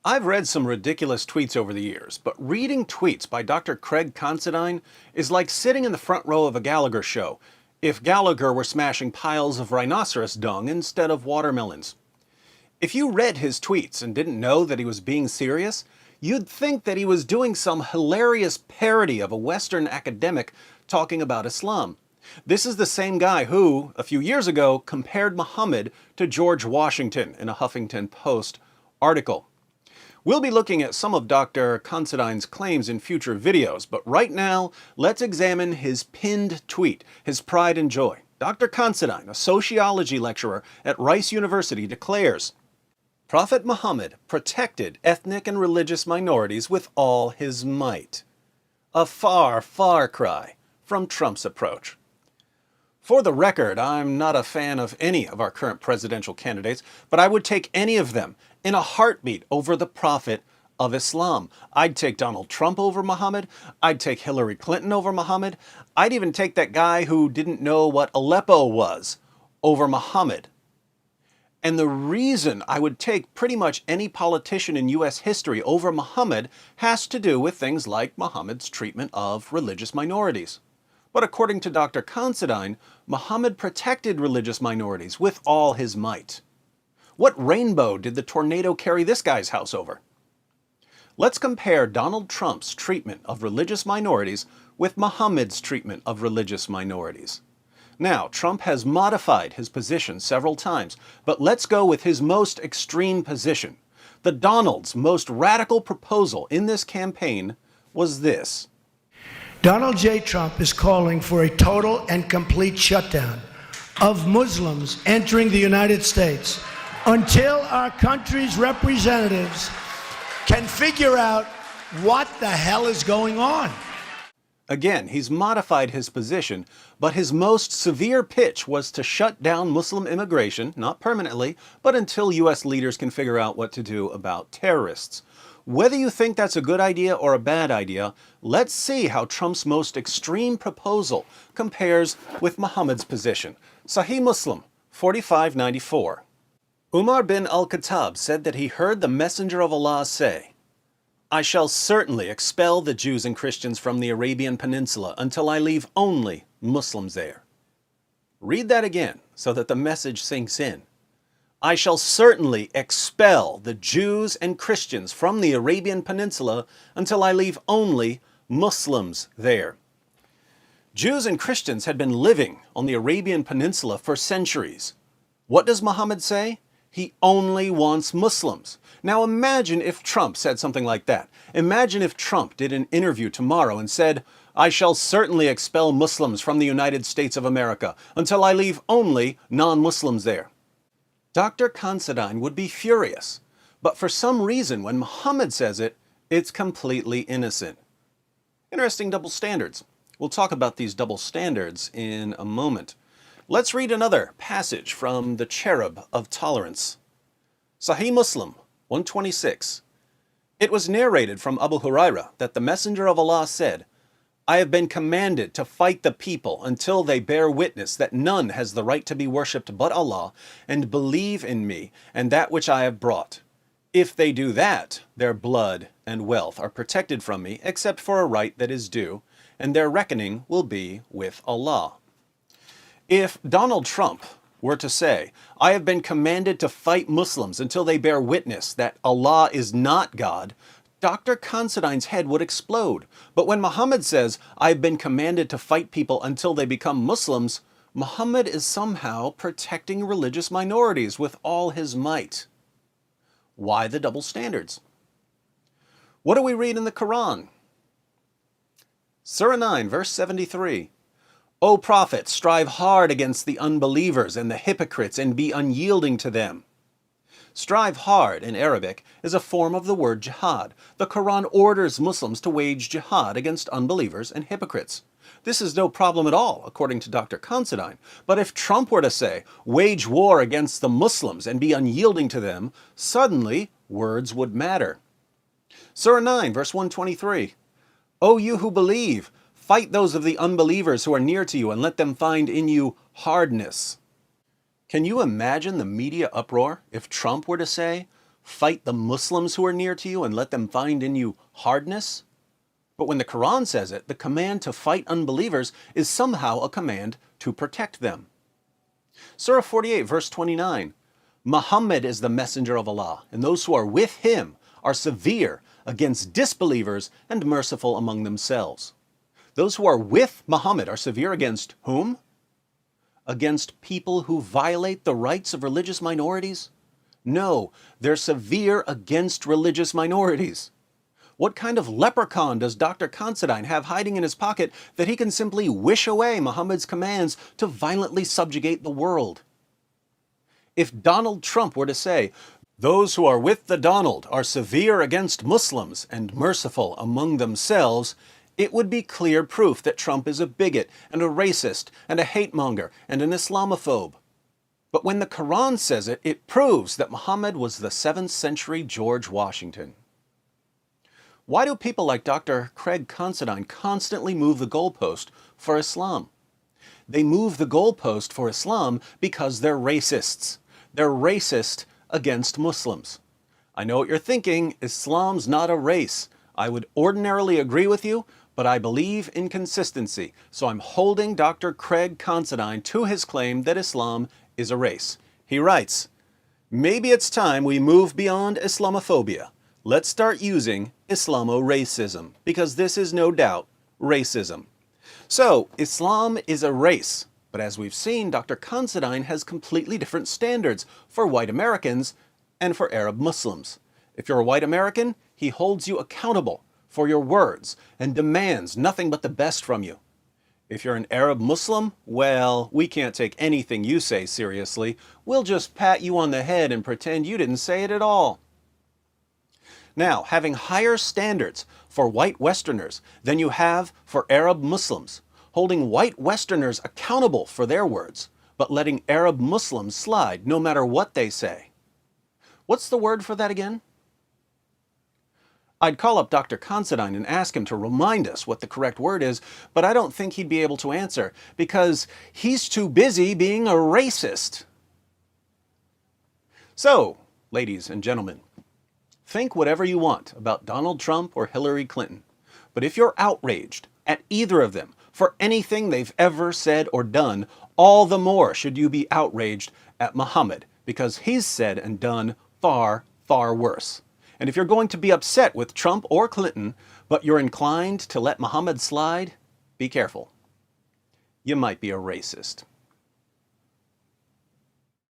I've read some ridiculous tweets over the years, but reading tweets by Dr. Craig Considine is like sitting in the front row of a Gallagher show if Gallagher were smashing piles of rhinoceros dung instead of watermelons. If you read his tweets and didn't know that he was being serious, you'd think that he was doing some hilarious parody of a Western academic talking about Islam. This is the same guy who, a few years ago, compared Muhammad to George Washington in a Huffington Post article. We'll be looking at some of Dr. Considine's claims in future videos, but right now, let's examine his pinned tweet, his pride and joy. Dr. Considine, a sociology lecturer at Rice University, declares, Prophet Muhammad protected ethnic and religious minorities with all his might. A far, far cry from Trump's approach. For the record, I'm not a fan of any of our current presidential candidates, but I would take any of them in a heartbeat over the Prophet of Islam. I'd take Donald Trump over Muhammad. I'd take Hillary Clinton over Muhammad. I'd even take that guy who didn't know what Aleppo was over Muhammad. And the reason I would take pretty much any politician in U.S. history over Muhammad has to do with things like Muhammad's treatment of religious minorities. But according to Dr. Considine, Muhammad protected religious minorities with all his might. What rainbow did the tornado carry this guy's house over? Let's compare Donald Trump's treatment of religious minorities with Muhammad's treatment of religious minorities. Now, Trump has modified his position several times, but let's go with his most extreme position. The Donald's most radical proposal in this campaign was this. Donald J. Trump is calling for a total and complete shutdown of Muslims entering the United States until our country's representatives can figure out what the hell is going on. Again, he's modified his position, but his most severe pitch was to shut down Muslim immigration, not permanently, but until U.S. leaders can figure out what to do about terrorists. Whether you think that's a good idea or a bad idea, let's see how Trump's most extreme proposal compares with Muhammad's position. Sahih Muslim, 4594. Umar bin al-Khattab said that he heard the Messenger of Allah say, I shall certainly expel the Jews and Christians from the Arabian Peninsula until I leave only Muslims there. Read that again so that the message sinks in. I shall certainly expel the Jews and Christians from the Arabian Peninsula until I leave only Muslims there. Jews and Christians had been living on the Arabian Peninsula for centuries. What does Muhammad say? He only wants Muslims. Now imagine if Trump said something like that. Imagine if Trump did an interview tomorrow and said, I shall certainly expel Muslims from the United States of America until I leave only non-Muslims there. Dr. Considine would be furious, but for some reason when Muhammad says it, it's completely innocent. Interesting double standards. We'll talk about these double standards in a moment. Let's read another passage from the Cherub of Tolerance. Sahih Muslim, 126. It was narrated from Abu Huraira that the Messenger of Allah said, I have been commanded to fight the people until they bear witness that none has the right to be worshipped but Allah, and believe in me and that which I have brought. If they do that, their blood and wealth are protected from me, except for a right that is due, and their reckoning will be with Allah. If Donald Trump were to say, I have been commanded to fight Muslims until they bear witness that Allah is not God, Dr. Considine's head would explode. But when Muhammad says, I've been commanded to fight people until they become Muslims, Muhammad is somehow protecting religious minorities with all his might. Why the double standards? What do we read in the Quran? Surah 9, verse 73. O Prophet, strive hard against the unbelievers and the hypocrites and be unyielding to them. Strive hard in Arabic is a form of the word jihad. The Quran orders Muslims to wage jihad against unbelievers and hypocrites. This is no problem at all, according to Dr. Considine. But if Trump were to say, wage war against the Muslims and be unyielding to them, suddenly words would matter. Surah 9, verse 123. O you who believe, fight those of the unbelievers who are near to you and let them find in you hardness. Can you imagine the media uproar if Trump were to say, fight the Muslims who are near to you and let them find in you hardness. But when the Quran says it, the command to fight unbelievers is somehow a command to protect them. Surah 48, verse 29. Muhammad is the messenger of Allah, and those who are with him are severe against disbelievers and merciful among themselves. Those who are with Muhammad are severe against whom? Against people who violate the rights of religious minorities? No, they're severe against religious minorities. What kind of leprechaun does Dr. Considine have hiding in his pocket that he can simply wish away Muhammad's commands to violently subjugate the world? If Donald Trump were to say, those who are with the Donald are severe against Muslims and merciful among themselves, it would be clear proof that Trump is a bigot and a racist and a hate-monger and an Islamophobe. But when the Quran says it, it proves that Muhammad was the 7th century George Washington. Why do people like Dr. Craig Considine constantly move the goalpost for Islam? They move the goalpost for Islam because they're racists. They're racist against Muslims. I know what you're thinking, Islam's not a race. I would ordinarily agree with you, but I believe in consistency, so I'm holding Dr. Craig Considine to his claim that Islam is a race. He writes, maybe it's time we move beyond Islamophobia. Let's start using Islamo-racism, because this is no doubt racism. So, Islam is a race, but as we've seen, Dr. Considine has completely different standards for white Americans and for Arab Muslims. If you're a white American, he holds you accountable for your words and demands nothing but the best from you. If you're an Arab Muslim, well, we can't take anything you say seriously. We'll just pat you on the head and pretend you didn't say it at all. Now, having higher standards for white Westerners than you have for Arab Muslims, holding white Westerners accountable for their words, but letting Arab Muslims slide no matter what they say. What's the word for that again? I'd call up Dr. Considine and ask him to remind us what the correct word is, but I don't think he'd be able to answer because he's too busy being a racist. So, ladies and gentlemen, think whatever you want about Donald Trump or Hillary Clinton, but if you're outraged at either of them for anything they've ever said or done, all the more should you be outraged at Muhammad, because he's said and done far, far worse. And if you're going to be upset with Trump or Clinton, but you're inclined to let Muhammad slide, be careful. You might be a racist.